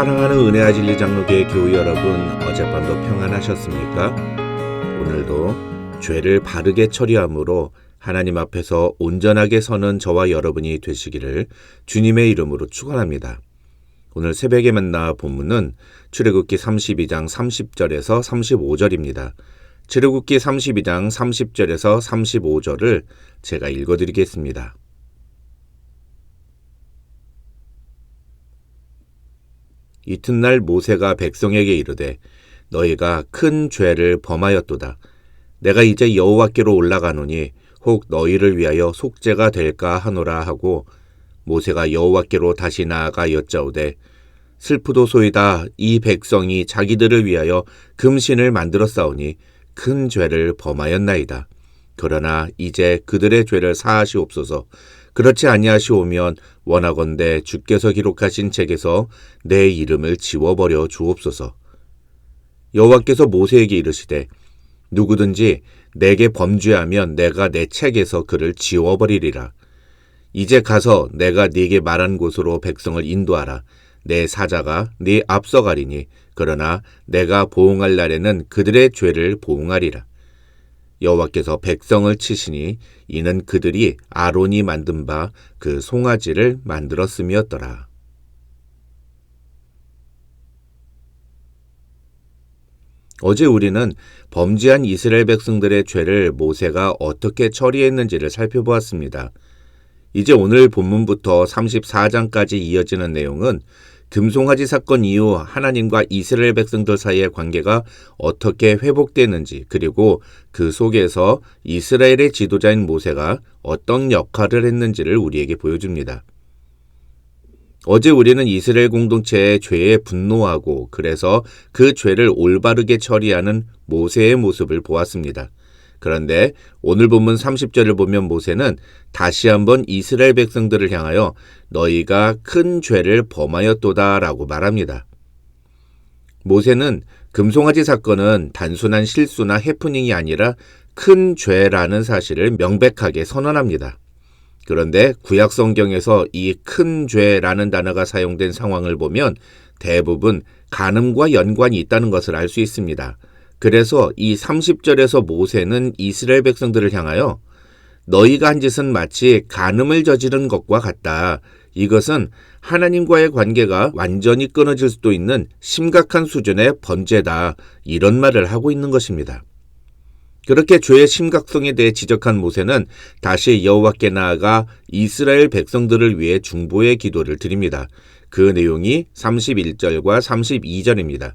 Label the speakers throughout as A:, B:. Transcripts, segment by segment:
A: 사랑하는 은혜와 진리 장로교회 교우 여러분, 어젯밤도 평안하셨습니까? 오늘도 죄를 바르게 처리함으로 하나님 앞에서 온전하게 서는 저와 여러분이 되시기를 주님의 이름으로 축원합니다. 오늘 새벽에 만나 본문은 출애굽기 32장 30절에서 35절입니다. 출애굽기 32장 30절에서 35절을 제가 읽어드리겠습니다. 이튿날 모세가 백성에게 이르되 너희가 큰 죄를 범하였도다. 내가 이제 여호와께로 올라가노니 혹 너희를 위하여 속죄가 될까 하노라 하고 모세가 여호와께로 다시 나아가 여짜오되 슬프도소이다. 이 백성이 자기들을 위하여 금신을 만들었사오니 큰 죄를 범하였나이다. 그러나 이제 그들의 죄를 사하시옵소서. 그렇지 아니하시오면 원하건대 주께서 기록하신 책에서 내 이름을 지워버려 주옵소서. 여호와께서 모세에게 이르시되 누구든지 내게 범죄하면 내가 내 책에서 그를 지워버리리라. 이제 가서 내가 네게 말한 곳으로 백성을 인도하라. 내 사자가 네 앞서가리니 그러나 내가 보응할 날에는 그들의 죄를 보응하리라. 여호와께서 백성을 치시니 이는 그들이 아론이 만든 바 그 송아지를 만들었음이었더라. 어제 우리는 범죄한 이스라엘 백성들의 죄를 모세가 어떻게 처리했는지를 살펴보았습니다. 이제 오늘 본문부터 34장까지 이어지는 내용은 금송아지 사건 이후 하나님과 이스라엘 백성들 사이의 관계가 어떻게 회복되는지, 그리고 그 속에서 이스라엘의 지도자인 모세가 어떤 역할을 했는지를 우리에게 보여줍니다. 어제 우리는 이스라엘 공동체의 죄에 분노하고 그래서 그 죄를 올바르게 처리하는 모세의 모습을 보았습니다. 그런데 오늘 본문 30절을 보면 모세는 다시 한번 이스라엘 백성들을 향하여 너희가 큰 죄를 범하였도다 라고 말합니다. 모세는 금송아지 사건은 단순한 실수나 해프닝이 아니라 큰 죄라는 사실을 명백하게 선언합니다. 그런데 구약 성경에서 이 큰 죄라는 단어가 사용된 상황을 보면 대부분 간음과 연관이 있다는 것을 알 수 있습니다. 그래서 이 30절에서 모세는 이스라엘 백성들을 향하여 너희가 한 짓은 마치 간음을 저지른 것과 같다. 이것은 하나님과의 관계가 완전히 끊어질 수도 있는 심각한 수준의 범죄다. 이런 말을 하고 있는 것입니다. 그렇게 죄의 심각성에 대해 지적한 모세는 다시 여호와께 나아가 이스라엘 백성들을 위해 중보의 기도를 드립니다. 그 내용이 31절과 32절입니다.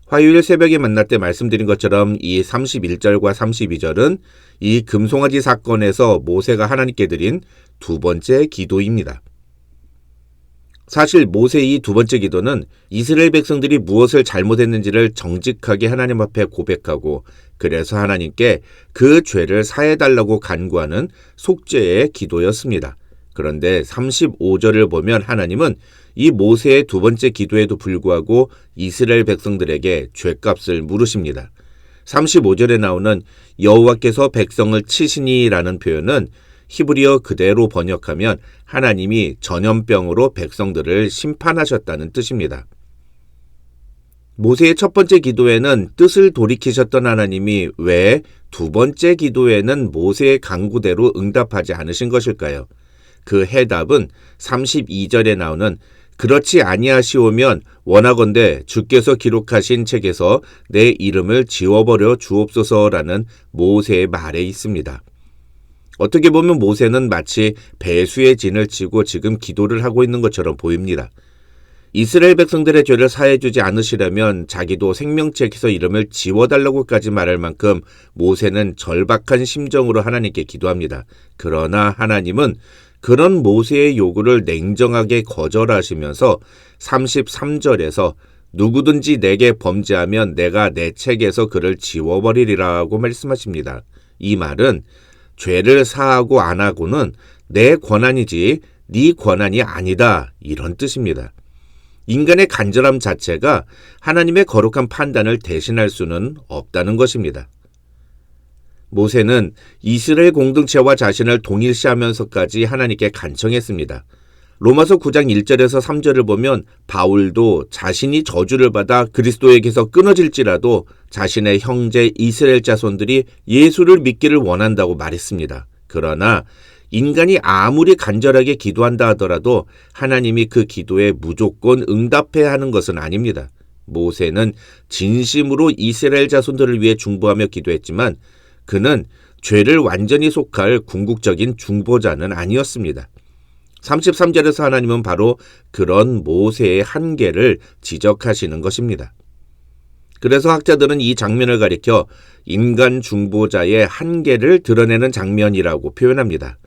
A: 화요일 새벽에 만날 때 말씀드린 것처럼 이 31절과 32절은 이 금송아지 사건에서 모세가 하나님께 드린 두 번째 기도입니다. 사실 모세의 이 두 번째 기도는 이스라엘 백성들이 무엇을 잘못했는지를 정직하게 하나님 앞에 고백하고 그래서 하나님께 그 죄를 사해달라고 간구하는 속죄의 기도였습니다. 그런데 35절을 보면 하나님은 이 모세의 두 번째 기도에도 불구하고 이스라엘 백성들에게 죄값을 물으십니다. 35절에 나오는 여호와께서 백성을 치시니라는 표현은 히브리어 그대로 번역하면 하나님이 전염병으로 백성들을 심판하셨다는 뜻입니다. 모세의 첫 번째 기도에는 뜻을 돌이키셨던 하나님이 왜 두 번째 기도에는 모세의 간구대로 응답하지 않으신 것일까요? 그 해답은 32절에 나오는 그렇지 아니하시오면 원하건대 주께서 기록하신 책에서 내 이름을 지워버려 주옵소서라는 모세의 말에 있습니다. 어떻게 보면 모세는 마치 배수의 진을 치고 지금 기도를 하고 있는 것처럼 보입니다. 이스라엘 백성들의 죄를 사해주지 않으시려면 자기도 생명책에서 이름을 지워달라고까지 말할 만큼 모세는 절박한 심정으로 하나님께 기도합니다. 그러나 하나님은 그런 모세의 요구를 냉정하게 거절하시면서 33절에서 누구든지 내게 범죄하면 내가 내 책에서 그를 지워버리리라고 말씀하십니다. 이 말은 죄를 사하고 안 하고는 내 권한이지 네 권한이 아니다 이런 뜻입니다. 인간의 간절함 자체가 하나님의 거룩한 판단을 대신할 수는 없다는 것입니다. 모세는 이스라엘 공동체와 자신을 동일시하면서까지 하나님께 간청했습니다. 로마서 9장 1절에서 3절을 보면 바울도 자신이 저주를 받아 그리스도에게서 끊어질지라도 자신의 형제 이스라엘 자손들이 예수를 믿기를 원한다고 말했습니다. 그러나 인간이 아무리 간절하게 기도한다 하더라도 하나님이 그 기도에 무조건 응답해야 하는 것은 아닙니다. 모세는 진심으로 이스라엘 자손들을 위해 중보하며 기도했지만 그는 죄를 완전히 속할 궁극적인 중보자는 아니었습니다. 33절에서 하나님은 바로 그런 모세의 한계를 지적하시는 것입니다. 그래서 학자들은 이 장면을 가리켜 인간 중보자의 한계를 드러내는 장면이라고 표현합니다.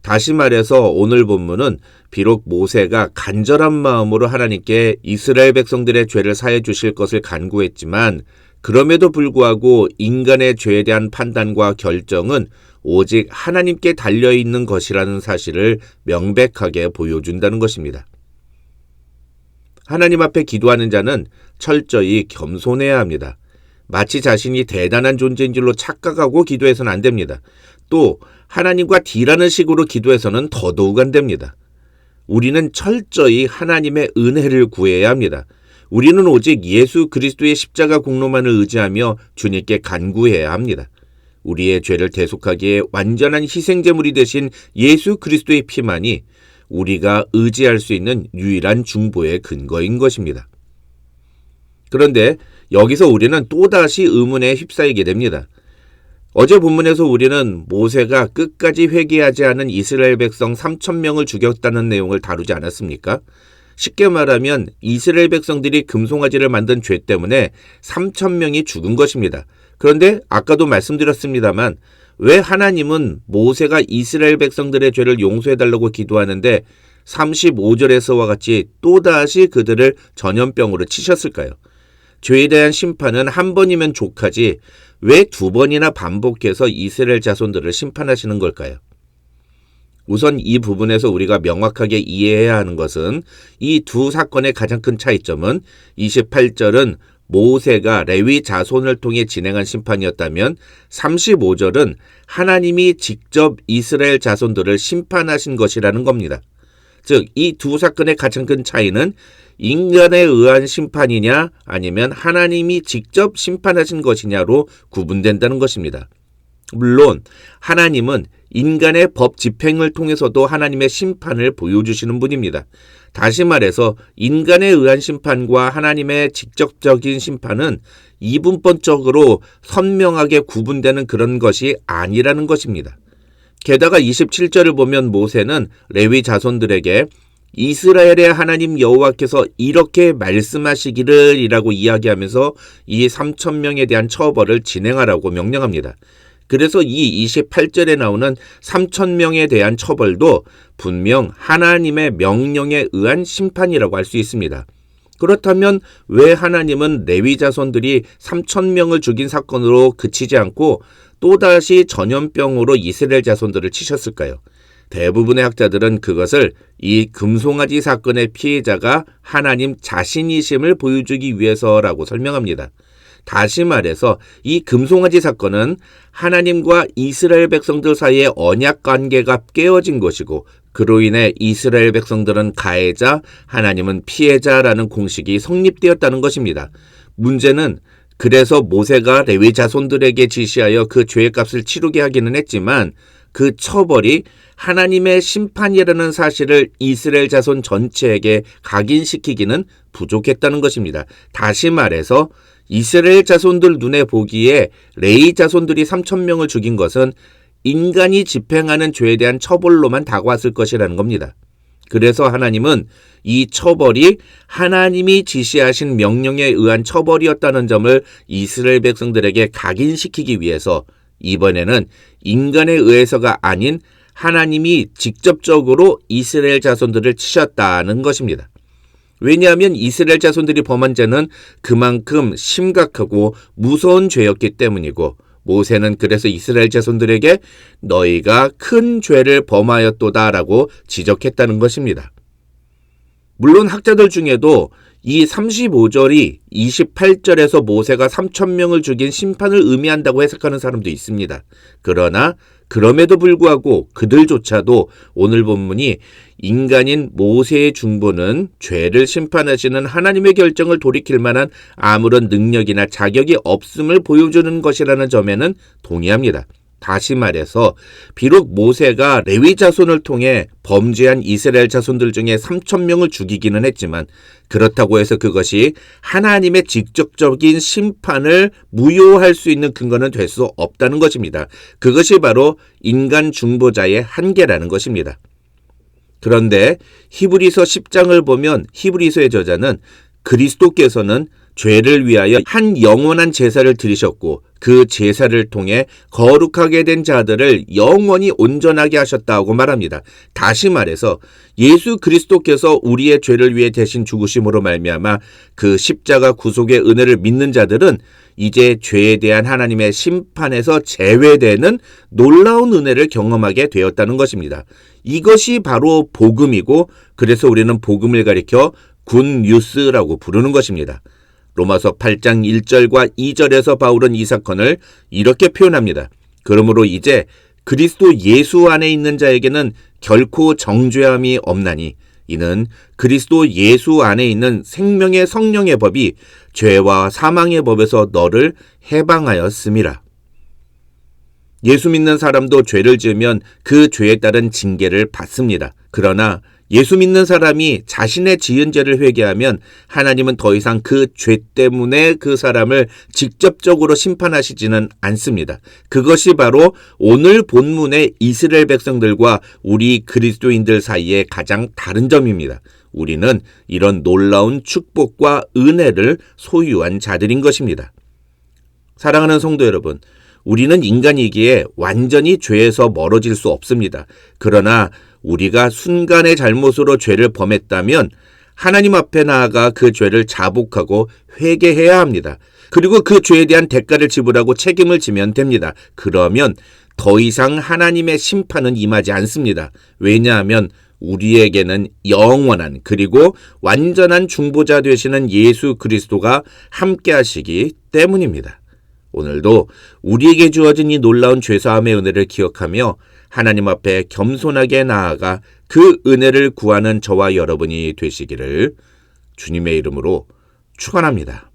A: 다시 말해서 오늘 본문은 비록 모세가 간절한 마음으로 하나님께 이스라엘 백성들의 죄를 사해 주실 것을 간구했지만 그럼에도 불구하고 인간의 죄에 대한 판단과 결정은 오직 하나님께 달려있는 것이라는 사실을 명백하게 보여준다는 것입니다. 하나님 앞에 기도하는 자는 철저히 겸손해야 합니다. 마치 자신이 대단한 존재인 줄로 착각하고 기도해서는 안 됩니다. 또 하나님과 딜하는 식으로 기도해서는 더더욱 안 됩니다. 우리는 철저히 하나님의 은혜를 구해야 합니다. 우리는 오직 예수 그리스도의 십자가 공로만을 의지하며 주님께 간구해야 합니다. 우리의 죄를 대속하기에 완전한 희생제물이 되신 예수 그리스도의 피만이 우리가 의지할 수 있는 유일한 중보의 근거인 것입니다. 그런데 여기서 우리는 또다시 의문에 휩싸이게 됩니다. 어제 본문에서 우리는 모세가 끝까지 회개하지 않은 이스라엘 백성 3,000명을 죽였다는 내용을 다루지 않았습니까? 쉽게 말하면 이스라엘 백성들이 금송아지를 만든 죄 때문에 3,000명이 죽은 것입니다. 그런데 아까도 말씀드렸습니다만 왜 하나님은 모세가 이스라엘 백성들의 죄를 용서해달라고 기도하는데 35절에서와 같이 또다시 그들을 전염병으로 치셨을까요? 죄에 대한 심판은 한 번이면 족하지 왜 두 번이나 반복해서 이스라엘 자손들을 심판하시는 걸까요? 우선 이 부분에서 우리가 명확하게 이해해야 하는 것은 이 두 사건의 가장 큰 차이점은 28절은 모세가 레위 자손을 통해 진행한 심판이었다면 35절은 하나님이 직접 이스라엘 자손들을 심판하신 것이라는 겁니다. 즉, 이 두 사건의 가장 큰 차이는 인간에 의한 심판이냐 아니면 하나님이 직접 심판하신 것이냐로 구분된다는 것입니다. 물론 하나님은 인간의 법 집행을 통해서도 하나님의 심판을 보여주시는 분입니다. 다시 말해서 인간에 의한 심판과 하나님의 직접적인 심판은 이분법적으로 선명하게 구분되는 그런 것이 아니라는 것입니다. 게다가 27절을 보면 모세는 레위 자손들에게 이스라엘의 하나님 여호와께서 이렇게 말씀하시기를 이라고 이야기하면서 이 3,000명에 대한 처벌을 진행하라고 명령합니다. 그래서 이 28절에 나오는 3,000명에 대한 처벌도 분명 하나님의 명령에 의한 심판이라고 할 수 있습니다. 그렇다면 왜 하나님은 레위 자손들이 3,000명을 죽인 사건으로 그치지 않고 또다시 전염병으로 이스라엘 자손들을 치셨을까요? 대부분의 학자들은 그것을 이 금송아지 사건의 피해자가 하나님 자신이심을 보여주기 위해서라고 설명합니다. 다시 말해서 이 금송아지 사건은 하나님과 이스라엘 백성들 사이의 언약 관계가 깨어진 것이고 그로 인해 이스라엘 백성들은 가해자, 하나님은 피해자라는 공식이 성립되었다는 것입니다. 문제는 그래서 모세가 레위 자손들에게 지시하여 그 죄의 값을 치르게 하기는 했지만 그 처벌이 하나님의 심판이라는 사실을 이스라엘 자손 전체에게 각인시키기는 부족했다는 것입니다. 다시 말해서 이스라엘 자손들 눈에 보기에 레위 자손들이 3,000명을 죽인 것은 인간이 집행하는 죄에 대한 처벌로만 다가왔을 것이라는 겁니다. 그래서 하나님은 이 처벌이 하나님이 지시하신 명령에 의한 처벌이었다는 점을 이스라엘 백성들에게 각인시키기 위해서 이번에는 인간에 의해서가 아닌 하나님이 직접적으로 이스라엘 자손들을 치셨다는 것입니다. 왜냐하면 이스라엘 자손들이 범한 죄는 그만큼 심각하고 무서운 죄였기 때문이고 모세는 그래서 이스라엘 자손들에게 너희가 큰 죄를 범하였도다라고 지적했다는 것입니다. 물론 학자들 중에도 이 35절이 28절에서 모세가 3,000명을 죽인 심판을 의미한다고 해석하는 사람도 있습니다. 그러나 그럼에도 불구하고 그들조차도 오늘 본문이 인간인 모세의 중보는 죄를 심판하시는 하나님의 결정을 돌이킬 만한 아무런 능력이나 자격이 없음을 보여주는 것이라는 점에는 동의합니다. 다시 말해서 비록 모세가 레위 자손을 통해 범죄한 이스라엘 자손들 중에 3,000명을 죽이기는 했지만 그렇다고 해서 그것이 하나님의 직접적인 심판을 무효할 수 있는 근거는 될 수 없다는 것입니다. 그것이 바로 인간 중보자의 한계라는 것입니다. 그런데 히브리서 10장을 보면 히브리서의 저자는 그리스도께서는 죄를 위하여 한 영원한 제사를 드리셨고 그 제사를 통해 거룩하게 된 자들을 영원히 온전하게 하셨다고 말합니다. 다시 말해서 예수 그리스도께서 우리의 죄를 위해 대신 죽으심으로 말미암아 그 십자가 구속의 은혜를 믿는 자들은 이제 죄에 대한 하나님의 심판에서 제외되는 놀라운 은혜를 경험하게 되었다는 것입니다. 이것이 바로 복음이고 그래서 우리는 복음을 가리켜 굿뉴스라고 부르는 것입니다. 로마서 8장 1절과 2절에서 바울은 이 사건을 이렇게 표현합니다. 그러므로 이제 그리스도 예수 안에 있는 자에게는 결코 정죄함이 없나니 이는 그리스도 예수 안에 있는 생명의 성령의 법이 죄와 사망의 법에서 너를 해방하였음이라. 예수 믿는 사람도 죄를 지으면 그 죄에 따른 징계를 받습니다. 그러나 예수 믿는 사람이 자신의 지은 죄를 회개하면 하나님은 더 이상 그 죄 때문에 그 사람을 직접적으로 심판하시지는 않습니다. 그것이 바로 오늘 본문의 이스라엘 백성들과 우리 그리스도인들 사이의 가장 다른 점입니다. 우리는 이런 놀라운 축복과 은혜를 소유한 자들인 것입니다. 사랑하는 성도 여러분, 우리는 인간이기에 완전히 죄에서 멀어질 수 없습니다. 그러나 우리가 순간의 잘못으로 죄를 범했다면 하나님 앞에 나아가 그 죄를 자복하고 회개해야 합니다. 그리고 그 죄에 대한 대가를 지불하고 책임을 지면 됩니다. 그러면 더 이상 하나님의 심판은 임하지 않습니다. 왜냐하면 우리에게는 영원한 그리고 완전한 중보자 되시는 예수 그리스도가 함께 하시기 때문입니다. 오늘도 우리에게 주어진 이 놀라운 죄사함의 은혜를 기억하며 하나님 앞에 겸손하게 나아가 그 은혜를 구하는 저와 여러분이 되시기를 주님의 이름으로 축원합니다.